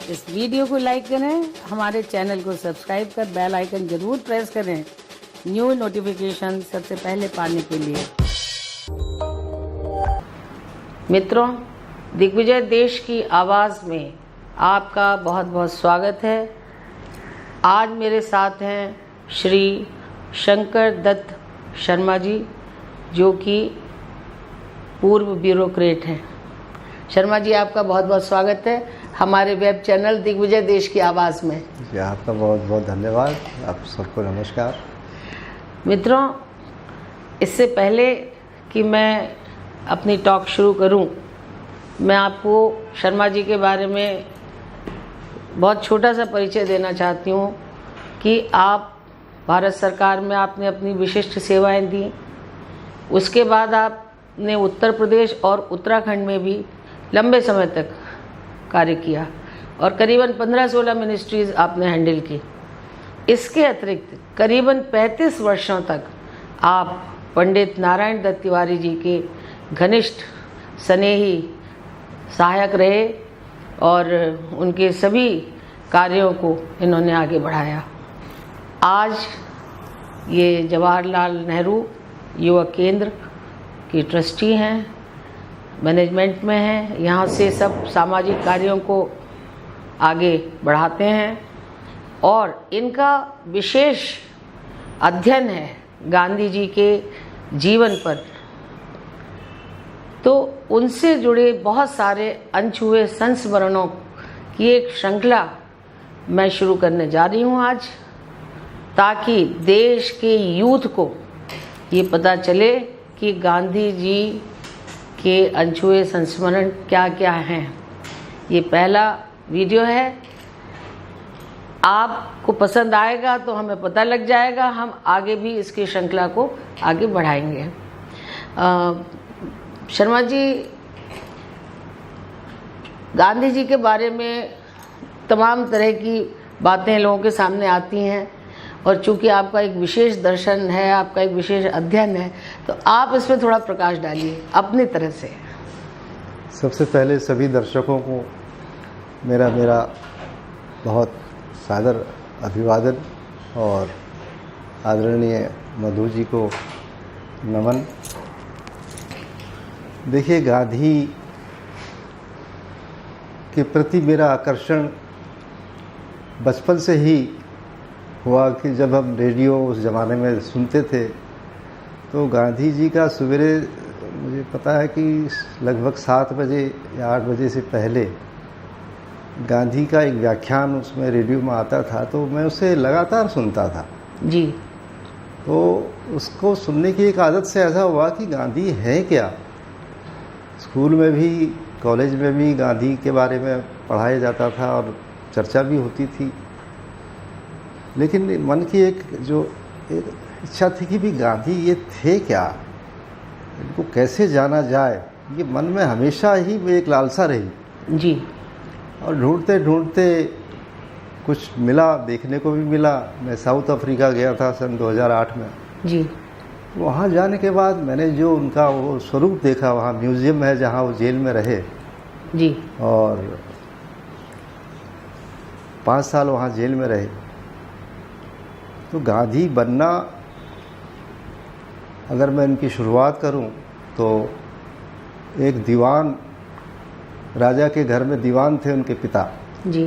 इस वीडियो को लाइक करें, हमारे चैनल को सब्सक्राइब कर बेल आइकन जरूर प्रेस करें न्यू नोटिफिकेशन सबसे पहले पाने के लिए। मित्रों, दिग्विजय देश की आवाज़ में आपका बहुत बहुत स्वागत है। आज मेरे साथ हैं श्री शंकर दत्त शर्मा जी, जो कि पूर्व ब्यूरोक्रेट हैं। शर्मा जी, आपका बहुत बहुत स्वागत है हमारे वेब चैनल दिग्विजय देश की आवाज़ में। जी, आपका बहुत बहुत धन्यवाद। आप सबको नमस्कार। मित्रों, इससे पहले कि मैं अपनी टॉक शुरू करूं, मैं आपको शर्मा जी के बारे में बहुत छोटा सा परिचय देना चाहती हूं कि आप भारत सरकार में आपने अपनी विशिष्ट सेवाएं दी। उसके बाद आपने उत्तर प्रदेश और उत्तराखंड में भी लंबे समय तक कार्य किया और करीबन 15-16 मिनिस्ट्रीज़ आपने हैंडल की। इसके अतिरिक्त करीबन 35 वर्षों तक आप पंडित नारायण दत्त तिवारी जी के घनिष्ठ स्नेही सहायक रहे और उनके सभी कार्यों को इन्होंने आगे बढ़ाया। आज ये जवाहरलाल नेहरू युवा केंद्र की ट्रस्टी हैं, मैनेजमेंट में हैं। यहाँ से सब सामाजिक कार्यों को आगे बढ़ाते हैं और इनका विशेष अध्ययन है गांधी जी के जीवन पर। तो उनसे जुड़े बहुत सारे अनछुए संस्मरणों की एक श्रृंखला मैं शुरू करने जा रही हूँ आज, ताकि देश के यूथ को ये पता चले कि गांधी जी के अनछुए संस्मरण क्या क्या हैं। ये पहला वीडियो है, आपको पसंद आएगा तो हमें पता लग जाएगा, हम आगे भी इसकी श्रृंखला को आगे बढ़ाएंगे। शर्मा जी, गांधी जी के बारे में तमाम तरह की बातें लोगों के सामने आती हैं और चूंकि आपका एक विशेष दर्शन है, आपका एक विशेष अध्ययन है, तो आप इसमें थोड़ा प्रकाश डालिए अपनी तरह से। सबसे पहले सभी दर्शकों को मेरा बहुत सादर अभिवादन और आदरणीय मधु जी को नमन। देखिए, गांधी के प्रति मेरा आकर्षण बचपन से ही हुआ कि जब हम रेडियो उस ज़माने में सुनते थे तो गांधी जी का सवेरे, मुझे पता है कि लगभग 7 बजे या 8 बजे से पहले गांधी का एक व्याख्यान उसमें रेडियो में आता था, तो मैं उसे लगातार सुनता था जी। तो उसको सुनने की एक आदत से ऐसा हुआ कि गांधी है क्या। स्कूल में भी, कॉलेज में भी गांधी के बारे में पढ़ाया जाता था और चर्चा भी होती थी, लेकिन मन की एक इच्छा थी कि भी गांधी ये थे क्या, इनको कैसे जाना जाए, ये मन में हमेशा ही एक लालसा रही जी। और ढूंढते ढूंढते कुछ मिला, देखने को भी मिला। मैं साउथ अफ्रीका गया था सन 2008 में जी। वहाँ जाने के बाद मैंने जो उनका वो स्वरूप देखा, वहाँ म्यूज़ियम है जहाँ वो जेल में रहे जी, और 5 साल वहाँ जेल में रहे। तो गांधी बनना, अगर मैं इनकी शुरुआत करूं तो एक दीवान, राजा के घर में दीवान थे उनके पिता जी।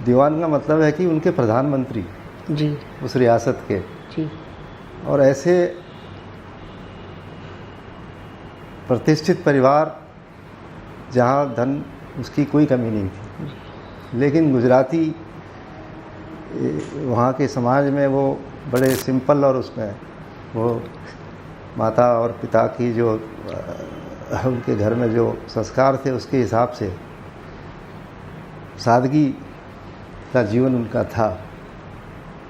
दीवान का मतलब है कि उनके प्रधानमंत्री जी, उस रियासत के जी। और ऐसे प्रतिष्ठित परिवार जहां धन उसकी कोई कमी नहीं थी, लेकिन गुजराती वहाँ के समाज में वो बड़े सिंपल, और उसमें वो माता और पिता की जो उनके घर में जो संस्कार थे उसके हिसाब से सादगी का जीवन उनका था।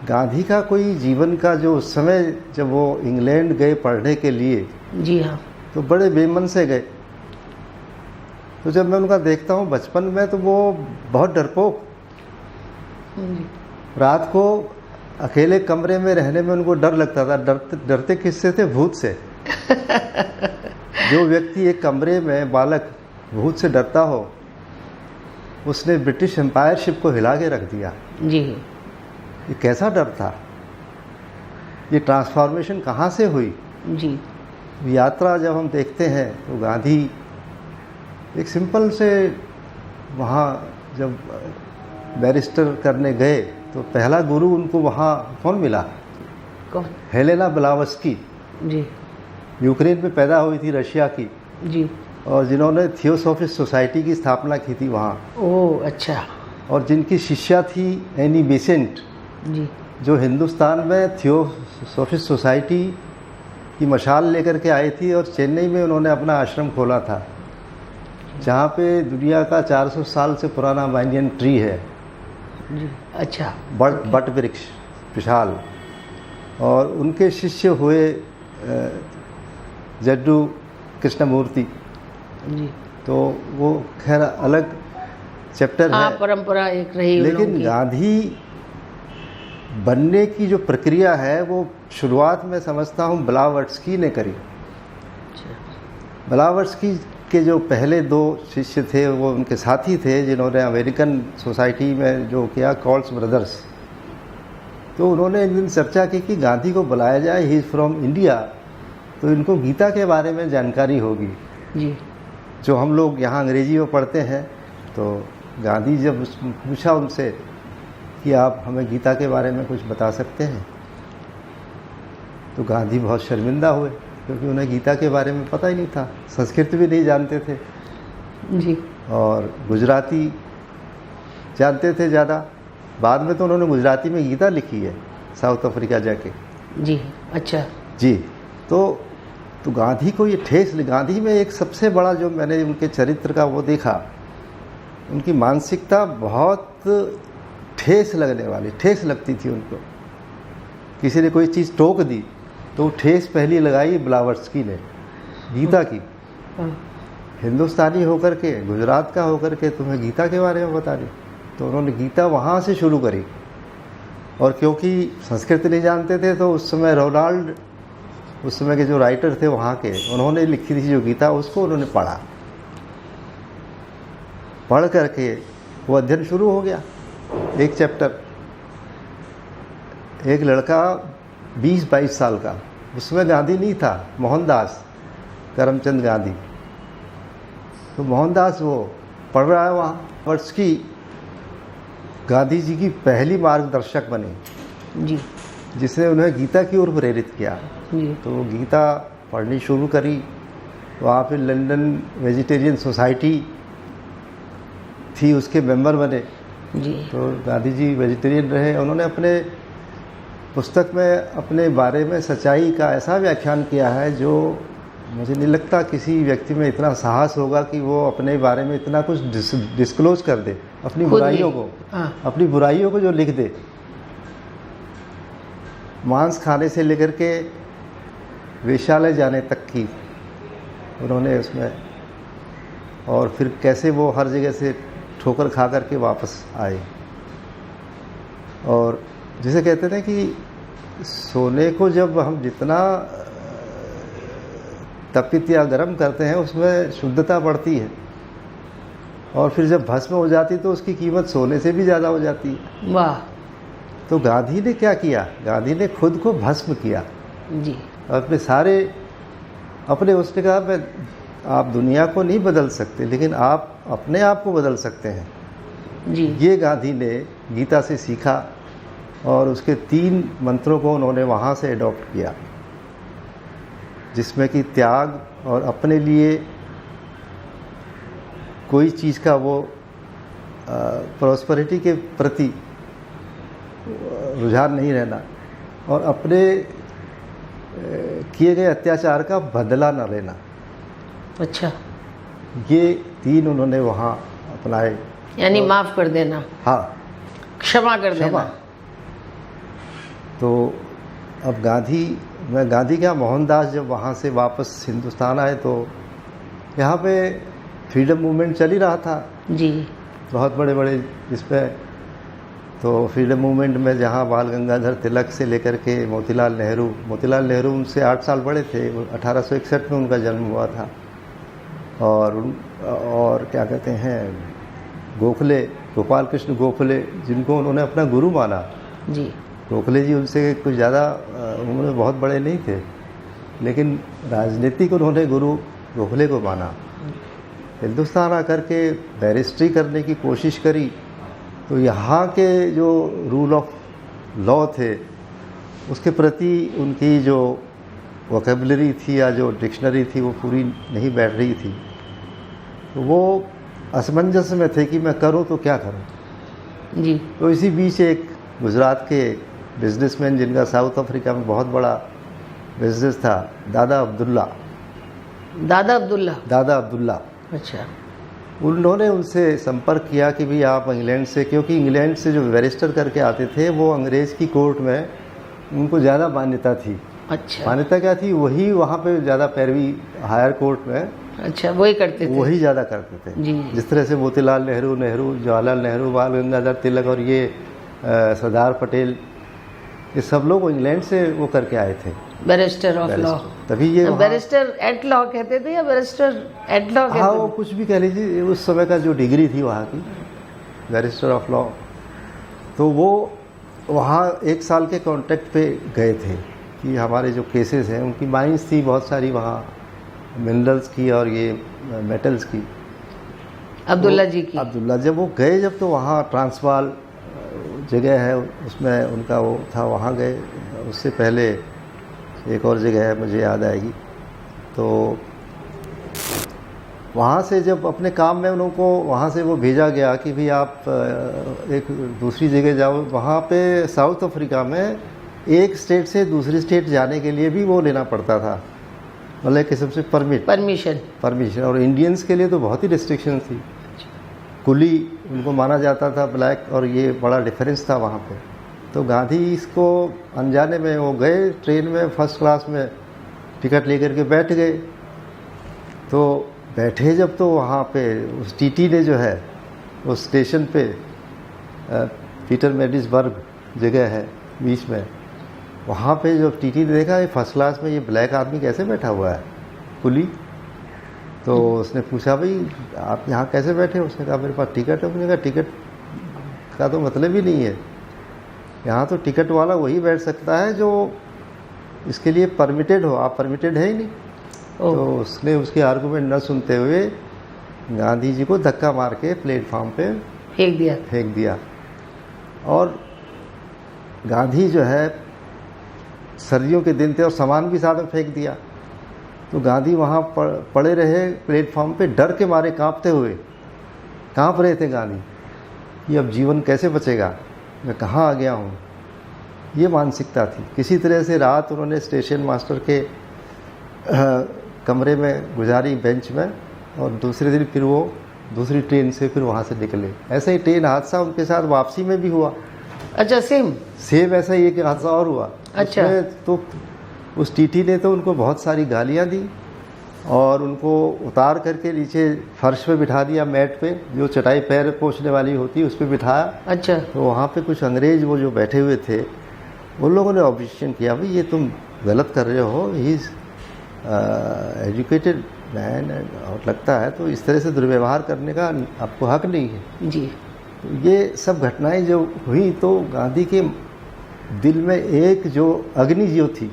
गांधी का कोई जीवन का जो समय, जब वो इंग्लैंड गए पढ़ने के लिए जी हाँ, तो बड़े बेमन से गए। तो जब मैं उनका देखता हूँ बचपन में, तो वो बहुत डरपोक, रात को अकेले कमरे में रहने में उनको डर लगता था। डरते किससे थे? भूत से। जो व्यक्ति एक कमरे में, बालक, भूत से डरता हो उसने ब्रिटिश एम्पायरशिप को हिला के रख दिया। जी। ये कैसा डर था, ये ट्रांसफॉर्मेशन कहाँ से हुई। जी। यात्रा जब हम देखते हैं तो गांधी एक सिंपल से वहाँ जब बैरिस्टर करने गए तो पहला गुरु उनको वहाँ कौन मिला, कौन? हेलेना ब्लावस्की, जी। यूक्रेन में पैदा हुई थी, रशिया की, जी। और जिन्होंने थियोसॉफिस्ट सोसाइटी की स्थापना की थी वहाँ। ओह अच्छा। और जिनकी शिष्या थी एनी बेसेंट, जी। जो हिंदुस्तान में थियोसॉफिस्ट सोसाइटी की मशाल लेकर के आई थी, और चेन्नई में उन्होंने अपना आश्रम खोला था, जहाँ पे दुनिया का 400 साल से पुराना बाइनियन ट्री है। जी। अच्छा। बट वृक्ष विशाल। और उनके शिष्य हुए जड्डू कृष्णमूर्ति। जी। तो वो खैर अलग चैप्टर हाँ, है, परंपरा एक रही उन लोगों लेकिन की। गांधी बनने की जो प्रक्रिया है वो शुरुआत में समझता हूँ ब्लावर्ट्स्की ने करी। अच्छा। ब्लावर्ट्स्की के जो पहले दो शिष्य थे वो उनके साथी थे, जिन्होंने अमेरिकन सोसाइटी में जो किया, कॉल्स ब्रदर्स। तो उन्होंने एक दिन चर्चा की कि गांधी को बुलाया जाए, ही इज़ फ्रॉम इंडिया, तो इनको गीता के बारे में जानकारी होगी। जी। जो हम लोग यहाँ अंग्रेजी में पढ़ते हैं। तो गांधी जब पूछा उनसे कि आप हमें गीता के बारे में कुछ बता सकते हैं, तो गांधी बहुत शर्मिंदा हुए, क्योंकि उन्हें गीता के बारे में पता ही नहीं था, संस्कृत भी नहीं जानते थे। जी। और गुजराती जानते थे ज़्यादा। बाद में तो उन्होंने गुजराती में गीता लिखी है साउथ अफ्रीका जाके। जी। अच्छा। जी। तो गांधी को ये ठेस, गांधी में एक सबसे बड़ा जो मैंने उनके चरित्र का वो देखा, उनकी मानसिकता बहुत ठेस लगने वाली, ठेस लगती थी उनको। किसी ने कोई चीज़ टोक दी तो ठेस पहली लगाई ब्लावर्ट्स्की ने, गीता की। हिंदुस्तानी होकर के, गुजरात का होकर के तुम्हें गीता के बारे में बता दी। तो उन्होंने गीता वहाँ से शुरू करी। और क्योंकि संस्कृत नहीं जानते थे, तो उस समय रोनाल्ड, उस समय के जो राइटर थे वहाँ के, उन्होंने लिखी थी जो गीता, उसको उन्होंने पढ़ा। पढ़ करके वो अध्ययन शुरू हो गया। एक चैप्टर, एक लड़का 20-22 साल का, उसमें गांधी नहीं था, मोहनदास करमचंद गांधी। तो मोहनदास वो पढ़ रहा है वहाँ। वर्ट्स्की गांधी जी की पहली मार्गदर्शक बनी, जी। जिसने उन्हें गीता की ओर प्रेरित किया। जी। तो वो गीता पढ़नी शुरू करी। वहाँ पे लंदन वेजिटेरियन सोसाइटी थी, उसके मेंबर बने। जी। तो गांधी जी वेजिटेरियन रहे। उन्होंने अपने पुस्तक में अपने बारे में सच्चाई का ऐसा व्याख्यान किया है जो मुझे नहीं लगता किसी व्यक्ति में इतना साहस होगा कि वो अपने बारे में इतना कुछ डिस्क्लोज कर दे, अपनी बुराइयों को। हाँ। अपनी बुराइयों को जो लिख दे, मांस खाने से लेकर के वेश्यालय जाने तक की उन्होंने उसमें, और फिर कैसे वो हर जगह से ठोकर खा करके वापस आए। और जिसे कहते थे कि सोने को जब हम जितना तपित या गर्म करते हैं उसमें शुद्धता बढ़ती है, और फिर जब भस्म हो जाती तो उसकी कीमत सोने से भी ज़्यादा हो जाती है। वाह। तो गांधी ने क्या किया, गांधी ने खुद को भस्म किया। जी। अपने सारे अपने, उसने कहा मैं, आप दुनिया को नहीं बदल सकते, लेकिन आप अपने आप को बदल सकते हैं। जी। ये गांधी ने गीता से सीखा, और उसके 3 मंत्रों को उन्होंने वहाँ से अडॉप्ट किया, जिसमें कि त्याग और अपने लिए कोई चीज़ का वो प्रॉस्पेरिटी के प्रति रुझान नहीं रहना, और अपने किए गए अत्याचार का बदला न लेना। अच्छा। ये 3 उन्होंने वहाँ अपनाए। यानी माफ़ कर देना। हाँ, क्षमा कर क्षमा। देना। तो अब गांधी क्या, मोहनदास जब वहाँ से वापस हिंदुस्तान आए तो यहाँ पे फ्रीडम मूवमेंट चल ही रहा था। जी। बहुत बड़े बड़े इसमें, तो फ्रीडम मूवमेंट में जहाँ बाल गंगाधर तिलक से लेकर के मोतीलाल नेहरू उनसे 8 साल बड़े थे। 1861 में उनका जन्म हुआ था। और क्या कहते हैं, गोखले, गोपाल कृष्ण गोखले, जिनको उन्होंने अपना गुरु माना। जी। गोखले जी उनसे कुछ ज़्यादा उम्र में बहुत बड़े नहीं थे, लेकिन राजनीतिक उन्होंने गुरु गोखले को माना। हिंदुस्तान आकर के बैरिस्ट्री करने की कोशिश करी, तो यहाँ के जो रूल ऑफ लॉ थे उसके प्रति उनकी जो वोकेबलरी थी या जो डिक्शनरी थी वो पूरी नहीं बैठ रही थी। तो वो असमंजस में थे कि मैं करूं तो क्या करूं। जी। तो इसी बीच एक गुजरात के बिजनेसमैन, जिनका साउथ अफ्रीका में बहुत बड़ा बिजनेस था, दादा अब्दुल्ला। दादा अब्दुल्ला। दादा अब्दुल्ला। अच्छा। उन्होंने उनसे संपर्क किया कि भाई आप इंग्लैंड से, क्योंकि इंग्लैंड से जो बैरिस्टर करके आते थे वो अंग्रेज़ की कोर्ट में उनको ज़्यादा मान्यता थी। अच्छा। मान्यता क्या थी, वही वहाँ पे ज़्यादा पैरवी हायर कोर्ट में, अच्छा, वही करते थे, वही ज़्यादा करते थे। जी। जिस तरह से मोतीलाल नेहरू, जवाहरलाल नेहरू, बाल गंगाधर तिलक और ये सरदार पटेल, ये सब लोग इंग्लैंड से वो करके आए थे, बैरिस्टर ऑफ लॉ। तभी ये बैरिस्टर एट लॉ कहते थे या बैरिस्टर एट लॉ कहते थे? हाँ, वो कुछ भी कह लीजिए, उस समय का जो डिग्री थी वहाँ की, बैरिस्टर ऑफ लॉ। तो वो वहाँ 1 साल के कॉन्ट्रैक्ट पे गए थे कि हमारे जो केसेस हैं, उनकी माइंस थी बहुत सारी वहाँ, मिनरल्स की और ये मेटल्स की, अब्दुल्ला जी की। अब्दुल्ला जब वो गए, जब तो वहाँ ट्रांसवाल जगह है, उसमें उनका वो था, वहाँ गए। उससे पहले एक और जगह है, मुझे याद आएगी। तो वहाँ से जब अपने काम में उनको वहाँ से वो भेजा गया कि भाई आप एक दूसरी जगह जाओ। वहाँ पे साउथ अफ्रीका में एक स्टेट से दूसरी स्टेट जाने के लिए भी वो लेना पड़ता था, मतलब एक किस्म से परमिशन। और इंडियंस के लिए तो बहुत ही रिस्ट्रिक्शन थी। कुली उनको माना जाता था, ब्लैक, और ये बड़ा डिफरेंस था वहाँ पे। तो गांधी इसको अनजाने में वो गए, ट्रेन में फर्स्ट क्लास में टिकट लेकर के बैठ गए। तो बैठे जब, तो वहाँ पे उस टीटी ने जो है उस स्टेशन पे, पीटर मैडिसबर्ग जगह है बीच में, वहाँ पे जब टीटी ने देखा ये फर्स्ट क्लास में ये ब्लैक आदमी कैसे बैठा हुआ है, कुली, तो उसने पूछा भाई आप यहाँ कैसे बैठे? उसने कहा मेरे पास टिकट है। उसने कहा टिकट का तो मतलब ही नहीं है, यहाँ तो टिकट वाला वही बैठ सकता है जो इसके लिए परमिटेड हो, आप परमिटेड है ही नहीं। तो उसने उसके आर्गूमेंट न सुनते हुए गांधी जी को धक्का मार के प्लेटफॉर्म पे फेंक दिया। और गांधी जो है, सर्दियों के दिन थे और सामान भी साथ में फेंक दिया। तो गांधी वहाँ पड़े रहे प्लेटफॉर्म पे, डर के मारे कांप रहे थे गांधी कि अब जीवन कैसे बचेगा, मैं कहाँ आ गया हूँ, ये मानसिकता थी। किसी तरह से रात उन्होंने स्टेशन मास्टर के कमरे में गुजारी, बेंच में, और दूसरे दिन फिर वो दूसरी ट्रेन से फिर वहाँ से निकले। ऐसा ही ट्रेन हादसा उनके साथ वापसी में भी हुआ। अच्छा, सेम ऐसा ही एक हादसा और हुआ। अच्छा। तो उस टीटी ने तो उनको बहुत सारी गालियाँ दी और उनको उतार करके नीचे फर्श पे बिठा दिया, मैट पे, जो चटाई पैर पोंछने वाली होती है उस पर बिठाया। अच्छा। तो वहाँ पे कुछ अंग्रेज वो जो बैठे हुए थे, उन लोगों ने ऑब्जेक्शन किया, भाई ये तुम गलत कर रहे हो, ही इज़ एजुकेटेड मैन, और लगता है तो इस तरह से दुर्व्यवहार करने का आपको हक नहीं है जी। तो ये सब घटनाएं जो हुई, तो गांधी के दिल में एक जो अग्नि जो थी,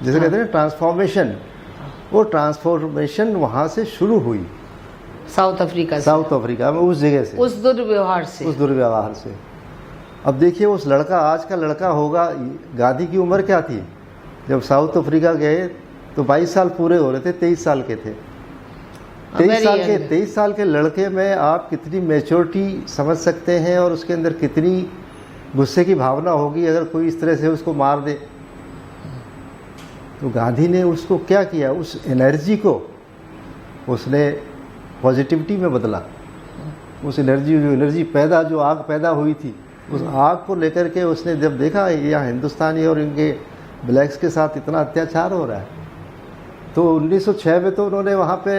जैसे कहते हैं ट्रांसफॉर्मेशन, वो ट्रांसफॉर्मेशन वहाँ से शुरू हुई, साउथ अफ्रीका में, उस जगह से, उस दुर्व्यवहार से। अब देखिए उस लड़का, आज का लड़का होगा, गांधी की उम्र क्या थी जब साउथ अफ्रीका गए? तो 22 साल पूरे हो रहे थे, 23 साल के थे। 23 साल के लड़के में आप कितनी मैच्योरिटी समझ सकते हैं, और उसके अंदर कितनी गुस्से की भावना होगी अगर कोई इस तरह से उसको मार दे। तो गांधी ने उसको क्या किया, उस एनर्जी को उसने पॉजिटिविटी में बदला। उस एनर्जी पैदा, जो आग पैदा हुई थी, उस आग को लेकर के उसने जब देखा यहाँ हिंदुस्तानी और इनके ब्लैक्स के साथ इतना अत्याचार हो रहा है, तो 1906 में तो उन्होंने वहाँ पे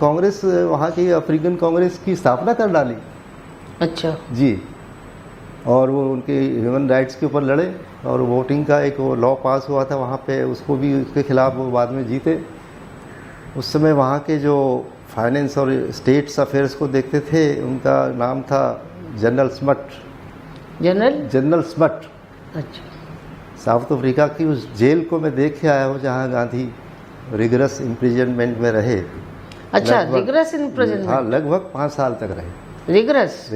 कांग्रेस, वहाँ की अफ्रीकन कांग्रेस की स्थापना कर डाली। अच्छा जी। और वो उनके ह्यूमन राइट्स के ऊपर लड़े, और वोटिंग का एक वो लॉ पास हुआ था वहाँ पे, उसको भी, उसके खिलाफ वो बाद में जीते। उस समय वहाँ के जो फाइनेंस और स्टेट्स अफेयर्स को देखते थे, उनका नाम था जनरल स्मट। General smut. अच्छा। साउथ अफ्रीका की उस जेल को मैं देख के आया हूँ जहाँ गांधी रिगरस इम्प्रिजनमेंट में रहे। अच्छा, रिगरस इम्प्रिजनमेंट। हाँ, लगभग 5 साल तक रहे। रिगरस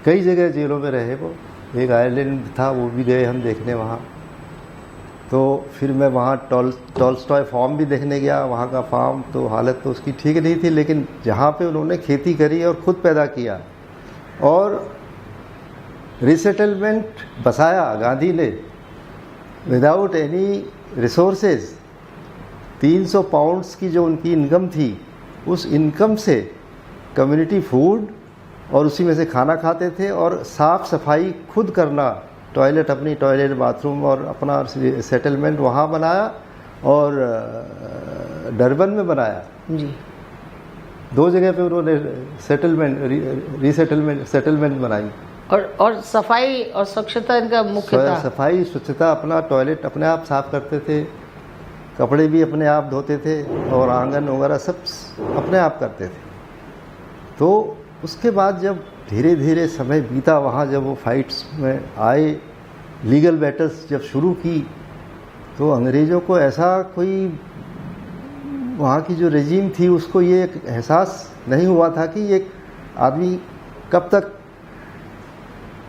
कई जगह जेलों में रहे वो। एक आयरलैंड था, वो भी गए हम देखने वहाँ। तो फिर मैं वहाँ टॉल्स्टॉय फार्म भी देखने गया। वहाँ का फार्म तो हालत तो उसकी ठीक नहीं थी, लेकिन जहाँ पे उन्होंने खेती करी और ख़ुद पैदा किया और रिसेटलमेंट बसाया गांधी ने विदाउट एनी रिसोर्सेज। 300 पाउंड्स की जो उनकी इनकम थी, उस इनकम से कम्युनिटी फूड और उसी में से खाना खाते थे और साफ़ सफाई खुद करना, टॉयलेट, अपनी टॉयलेट, बाथरूम और अपना सेटलमेंट वहाँ बनाया और डरबन में बनाया जी। 2 जगह पे उन्होंने सेटलमेंट बनाई। और सफाई और स्वच्छता इनका मुख्य था। सफाई, स्वच्छता, अपना टॉयलेट अपने आप साफ करते थे, कपड़े भी अपने आप धोते थे और आंगन वगैरह सब अपने आप करते थे। तो उसके बाद जब धीरे धीरे समय बीता, वहाँ जब वो फाइट्स में आए, लीगल बैटल्स जब शुरू की, तो अंग्रेज़ों को ऐसा कोई, वहाँ की जो रेजीम थी उसको ये एक एहसास नहीं हुआ था कि ये आदमी कब तक,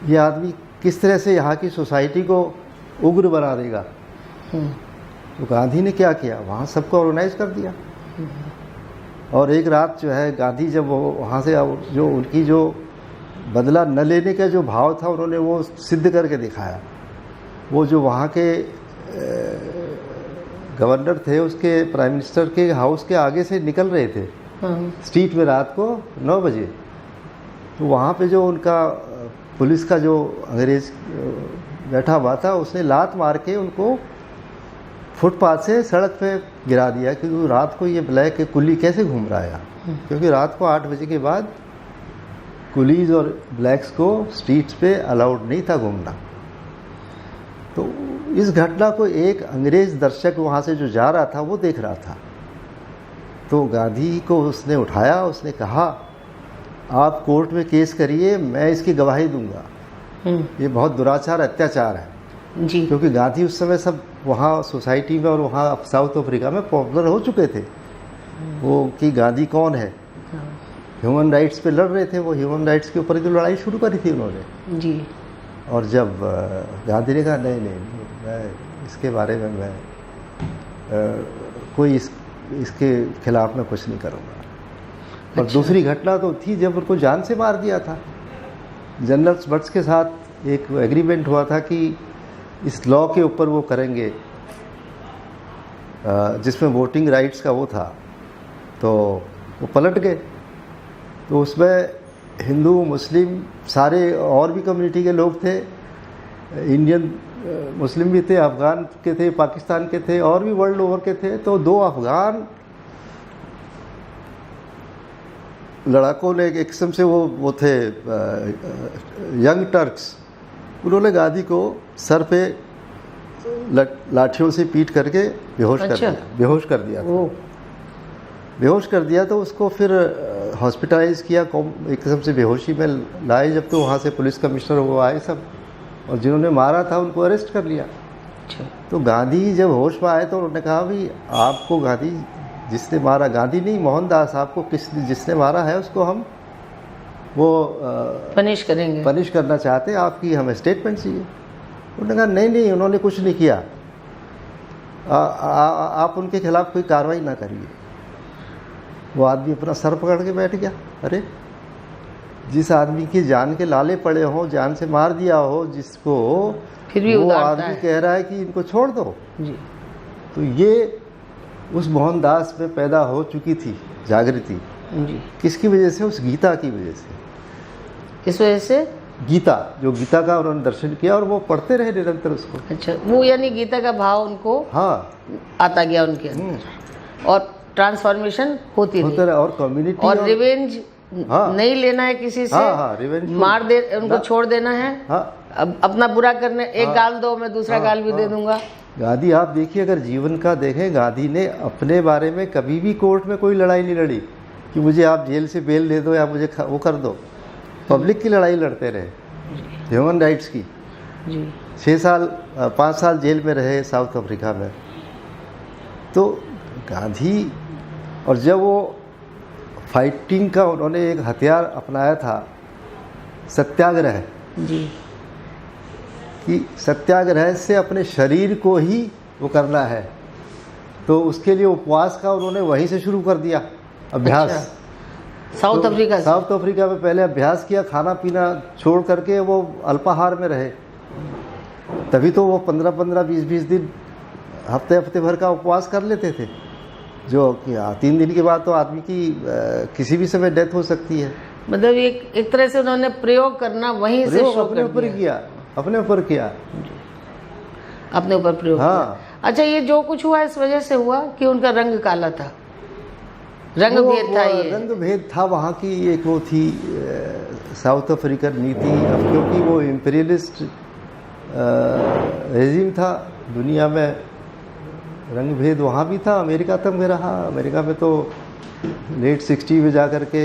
ये आदमी किस तरह से यहाँ की सोसाइटी को उग्र बना देगा। तो गांधी ने क्या किया, वहाँ सबको ऑर्गेनाइज कर दिया। और एक रात जो है गांधी जब वो वहाँ से, जो उनकी जो बदला न लेने का जो भाव था, उन्होंने वो सिद्ध करके दिखाया। वो जो वहाँ के गवर्नर थे, उसके प्राइम मिनिस्टर के हाउस के आगे से निकल रहे थे स्ट्रीट में रात को 9 बजे। तो वहाँ पे जो उनका पुलिस का जो अंग्रेज बैठा हुआ था, उसने लात मार के उनको फुटपाथ से सड़क पे गिरा दिया, क्योंकि रात को ये ब्लैक कुली कैसे घूम रहा है, क्योंकि रात को 8 बजे के बाद कुलीज और ब्लैक्स को स्ट्रीट्स पे अलाउड नहीं था घूमना। तो इस घटना को एक अंग्रेज दर्शक वहाँ से जो जा रहा था वो देख रहा था। तो गांधी को उसने उठाया, उसने कहा आप कोर्ट में केस करिए, मैं इसकी गवाही दूंगा, ये बहुत दुराचार अत्याचार है जी। क्योंकि गांधी उस समय सब वहाँ सोसाइटी में और वहाँ साउथ अफ्रीका में पॉपुलर हो चुके थे वो, कि गांधी कौन है। ह्यूमन राइट्स पे लड़ रहे थे वो, ह्यूमन राइट्स के ऊपर ही तो लड़ाई शुरू करी थी उन्होंने जी। और जब गांधी ने कहा नहीं मैं इसके बारे में मैं कोई इसके खिलाफ मैं कुछ नहीं करूँगा। और अच्छा। दूसरी घटना तो थी जब उनको जान से मार दिया था। जनरल स्मट्स के साथ एक एग्रीमेंट हुआ था कि इस लॉ के ऊपर वो करेंगे, जिसमें वोटिंग राइट्स का वो था, तो वो पलट गए। तो उसमें हिंदू, मुस्लिम, सारे और भी कम्युनिटी के लोग थे, इंडियन मुस्लिम भी थे, अफ़गान के थे, पाकिस्तान के थे, और भी वर्ल्ड ओवर के थे। तो 2 अफ़गान लड़ाकों ने एक किस्म से वो थे यंग टर्क्स, उन्होंने गांधी को सर पे लाठियों से पीट करके बेहोश कर दिया। बेहोश कर दिया तो उसको फिर हॉस्पिटलाइज किया, एक किस्म से बेहोशी में लाए। जब तो वहाँ से पुलिस कमिश्नर वो आए सब, और जिन्होंने मारा था उनको अरेस्ट कर लिया। तो गांधी जब होश में आए तो उन्होंने कहा भी आपको गांधी जिसने मारा, गांधी नहीं मोहनदास, आपको जिसने मारा है उसको हम वो पनिश करेंगे, पनिश करना चाहते हैं, आपकी हमें स्टेटमेंट चाहिए। उन्होंने कहा नहीं उन्होंने कुछ नहीं किया, आप उनके खिलाफ कोई कार्रवाई ना करिए। वो आदमी अपना सर पकड़ के बैठ गया। अरे जिस आदमी की जान के लाले पड़े हों, जान से मार दिया हो जिसको, फिर भी वो आदमी कह रहा है कि इनको छोड़ दो जी। तो ये उस मोहनदास में पैदा हो चुकी थी जागृति जी। किसकी वजह से? उस गीता की वजह से। किस वजह से? गीता, जो गीता का उन्होंने दर्शन किया और वो पढ़ते रहे निरंतर उसको। अच्छा, वो यानी गीता का भाव उनको आता गया उनके अंदर, और ट्रांसफॉर्मेशन होती रही। और कम्युनिटी और रिवेंज नहीं लेना है किसी से, रिवेंज मार दे उनको, छोड़ देना है। अब अपना बुरा करने, एक गाल दो मैं दूसरा गाल भी दे दूंगा, गांधी आप देखिए, अगर जीवन का देखें, गांधी ने अपने बारे में कभी भी कोर्ट में कोई लड़ाई नहीं लड़ी कि मुझे आप जेल से बेल दे दो या मुझे वो कर दो। पब्लिक की लड़ाई लड़ते रहे, ह्यूमन राइट्स की। 5 साल जेल में रहे साउथ अफ्रीका में। तो गांधी, और जब वो फाइटिंग का उन्होंने एक हथियार अपनाया था, सत्याग्रह जी, कि सत्याग्रह से अपने शरीर को ही वो करना है, तो उसके लिए उपवास का उन्होंने वहीं से शुरू कर दिया अभ्यास। अच्छा। साउथ अफ्रीका से? साउथ अफ्रीका में पहले अभ्यास किया, खाना पीना छोड़ करके वो अल्पाहार में रहे। तभी तो वो 15-15, 20-20 दिन, हफ्ते भर का उपवास कर लेते थे, जो कि 3 दिन के बाद तो आदमी की किसी भी समय डेथ हो सकती है। मतलब एक तरह से उन्होंने प्रयोग करना वहीं से शुरू अपने ऊपर किया, अपने ऊपर किया, अपने ऊपर प्रयोग हाँ। किया। अच्छा, ये जो कुछ हुआ इस वजह से हुआ कि उनका रंग काला था, रंग भेद था? ये रंग भेद था, वहाँ की एक वो थी साउथ अफ्रीकन नीति। अब क्योंकि वो इम्पीरियलिस्ट रेजिम था, दुनिया में रंग भेद वहाँ भी था, अमेरिका तक में रहा। अमेरिका में तो लेट 60 में जा कर के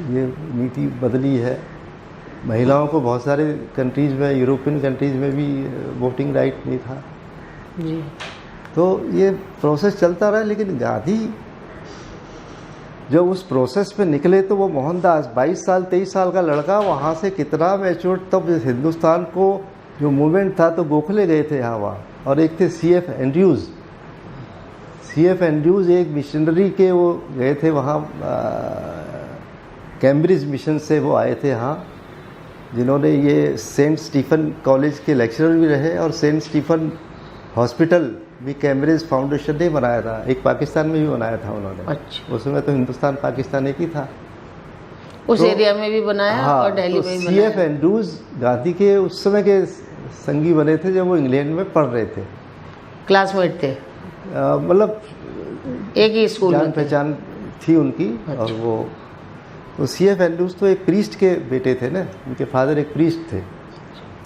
ये नीति बदली है। महिलाओं को बहुत सारे कंट्रीज़ में, यूरोपियन कंट्रीज़ में भी वोटिंग राइट नहीं था जी। तो ये प्रोसेस चलता रहा। लेकिन गांधी जब उस प्रोसेस पे निकले तो वो मोहनदास 22 साल 23 साल का लड़का वहाँ से कितना मैच्योर, तब हिंदुस्तान को जो मूवमेंट था, तो गोखले गए थे यहाँ वहाँ, और एक थे C.F. एंड्रूज। C.F. एंड्रूज एक मिशनरी के वो गए थे वहाँ, कैम्ब्रिज मिशन से वो आए थे यहाँ, जिन्होंने ये सेंट स्टीफन कॉलेज के लेक्चरर भी रहे, और सेंट स्टीफन हॉस्पिटल भी कैम्ब्रिज फाउंडेशन ने बनाया था, एक पाकिस्तान में भी बनाया था उन्होंने। अच्छा। उस समय तो हिंदुस्तान पाकिस्तान एक ही था, उस एरिया में भी बनाया। हाँ, और दिल्ली में भी बनाया। C.F. एंड्रूज गांधी के उस समय के संगी बने थे जब वो इंग्लैंड में पढ़ रहे थे, क्लासमेट थे, मतलब एक ही स्कूल में जान पहचान थी उनकी। अच्छा। और वो C.F. एंड्रूज तो एक प्रीस्ट के बेटे थे ना, उनके फादर एक प्रीस्ट थे,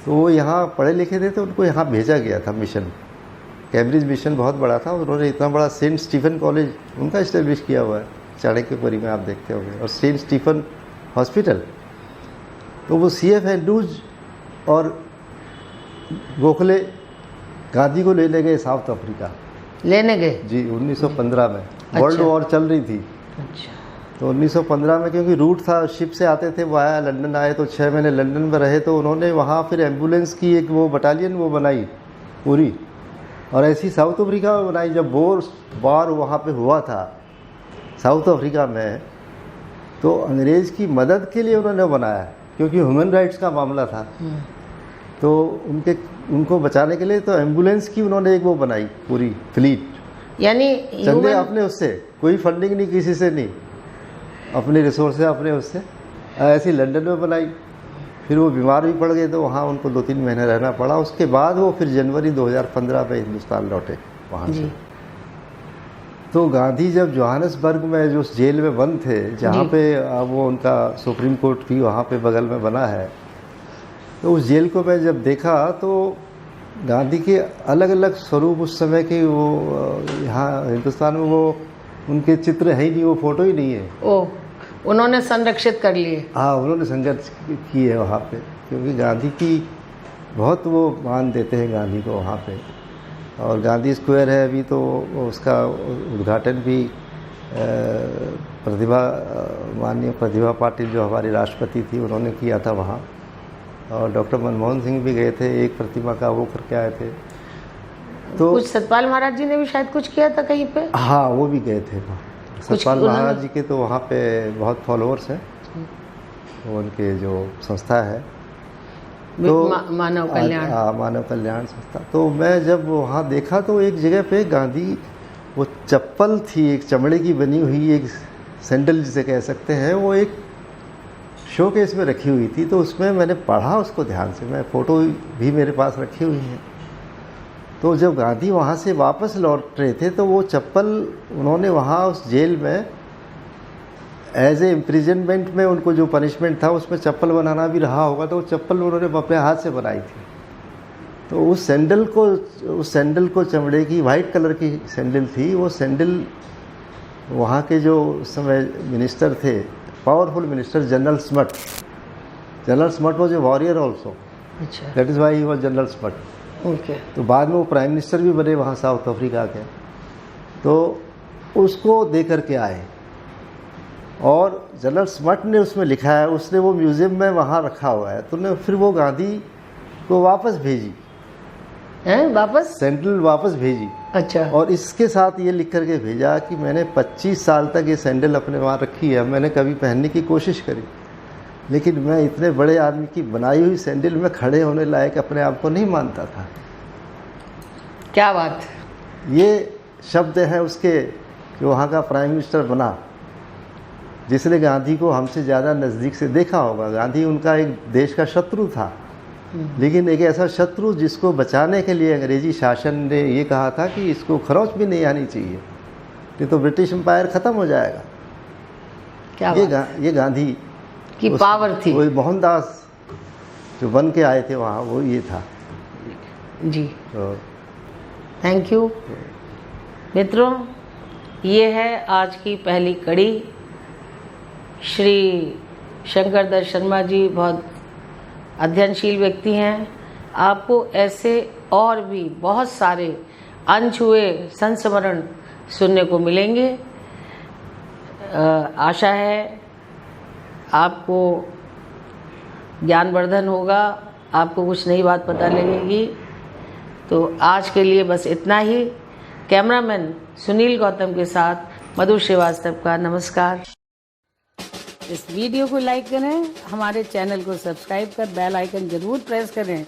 तो वो यहाँ पढ़े लिखे थे, तो उनको यहाँ भेजा गया था मिशन। कैम्ब्रिज मिशन बहुत बड़ा था, उन्होंने इतना बड़ा सेंट स्टीफन कॉलेज उनका इस्टेब्लिश किया हुआ है, चाणक्यपुरी में आप देखते होंगे, और सेंट स्टीफन हॉस्पिटल। तो वो C.F. एंड्रूज और गोखले गांधी को लेने गए साउथ अफ्रीका। लेने गए जी, 1915 में। वर्ल्ड वॉर चल रही थी। अच्छा। तो 1915 में क्योंकि रूट था, शिप से आते थे, वो आया लंदन आए, तो 6 महीने लंदन में रहे, तो उन्होंने वहाँ फिर एम्बुलेंस की एक वो बटालियन वो बनाई पूरी, और ऐसी साउथ अफ्रीका में बनाई। जब वॉर वहाँ पे हुआ था साउथ अफ्रीका में, तो अंग्रेज़ की मदद के लिए उन्होंने बनाया, क्योंकि ह्यूमन राइट्स का मामला था। तो उनको बचाने के लिए तो एम्बुलेंस की उन्होंने एक वो बनाई पूरी फ्लीट, यानी चंदे अपने उससे, कोई फंडिंग नहीं किसी से नहीं, अपने रिसोर्स से, अपने उससे ऐसी लंदन में बनाई। फिर वो बीमार भी पड़ गए, तो वहाँ उनको 2-3 महीने रहना पड़ा। उसके बाद वो फिर जनवरी 2015 में हिंदुस्तान लौटे वहाँ से। तो गांधी जब जोहान्सबर्ग में जो जेल में बंद थे, जहाँ पे वो उनका सुप्रीम कोर्ट भी वहाँ पे बगल में बना है, तो उस जेल को मैं जब देखा तो गांधी के अलग अलग स्वरूप उस समय के, वो यहाँ हिंदुस्तान में वो उनके चित्र है ही नहीं, वो फोटो ही नहीं है। ओ, उन्होंने संरक्षित कर लिए। हाँ, उन्होंने संघर्ष की है वहाँ पे, क्योंकि गांधी की बहुत वो मान देते हैं गांधी को वहाँ पे। और गांधी स्क्वायर है अभी, तो उसका उद्घाटन भी माननीय प्रतिभा पाटिल जो हमारी राष्ट्रपति थी, उन्होंने किया था वहाँ। और डॉक्टर मनमोहन सिंह भी गए थे, एक प्रतिमा का वो करके आए थे। तो कुछ सतपाल महाराज जी ने भी शायद कुछ किया था कहीं पे। हाँ, वो भी गए थे। सतपाल महाराज जी के तो वहाँ पे बहुत फॉलोअर्स हैं, उनके जो संस्था है तो मानव कल्याण, मानव कल्याण संस्था। तो मैं जब वहाँ देखा तो एक जगह पे गांधी, वो चप्पल थी एक चमड़े की बनी हुई, एक सैंडल जिसे कह सकते हैं, वो एक शोकेस में रखी हुई थी। तो उसमें मैंने पढ़ा उसको ध्यान से, मैं फ़ोटो भी मेरे पास रखी हुई है। तो जब गांधी वहाँ से वापस लौट रहे थे, तो वो चप्पल उन्होंने वहाँ उस जेल में एज ए इम्प्रिजनमेंट में उनको जो पनिशमेंट था, उसमें चप्पल बनाना भी रहा होगा, तो वो चप्पल उन्होंने अपने हाथ से बनाई थी। तो उस सैंडल को चमड़े की वाइट कलर की सैंडल थी। वो सैंडल वहाँ के जो उस समय मिनिस्टर थे, powerful minister, general Smuts was a warrior also, अच्छा, that is why he was general Smuts. Okay. तो बाद में वो प्राइम मिनिस्टर भी बने वहाँ साउथ अफ्रीका के। तो उसको दे करके आए और जनरल स्मट ने उसमें लिखा है, उसने वो म्यूज़ियम में वहाँ रखा हुआ है। तो ने फिर वो गांधी को वापस भेजी, हैं वापस सैंडल वापस भेजी, अच्छा, और इसके साथ ये लिख करके भेजा कि मैंने 25 साल तक ये सैंडल अपने वहाँ रखी है, मैंने कभी पहनने की कोशिश करी, लेकिन मैं इतने बड़े आदमी की बनाई हुई सैंडल में खड़े होने लायक अपने आप को नहीं मानता था। क्या बात। ये शब्द हैं उसके कि वहाँ का प्राइम मिनिस्टर बना, जिसने गांधी को हमसे ज़्यादा नज़दीक से देखा होगा। गांधी उनका एक देश का शत्रु था, लेकिन एक ऐसा शत्रु जिसको बचाने के लिए अंग्रेजी शासन ने ये कहा था कि इसको खरोंच भी नहीं आनी चाहिए, नहीं तो ब्रिटिश एम्पायर ख़त्म हो जाएगा। क्या ये गांधी की पावर थी। वही मोहनदास जो बन के आए थे वहाँ, वो ये था जी। तो थैंक यू मित्रों, ये है आज की पहली कड़ी। श्री शंकरदत्त शर्मा जी बहुत अध्ययनशील व्यक्ति हैं। आपको ऐसे और भी बहुत सारे अनछुए संस्मरण सुनने को मिलेंगे। आशा है आपको ज्ञानवर्धन होगा, आपको कुछ नई बात पता लगेगी। तो आज के लिए बस इतना ही। कैमरामैन सुनील गौतम के साथ मधु श्रीवास्तव का नमस्कार। इस वीडियो को लाइक करें, हमारे चैनल को सब्सक्राइब कर बेल आइकन जरूर प्रेस करें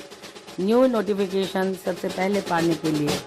न्यू नोटिफिकेशन सबसे पहले पाने के लिए।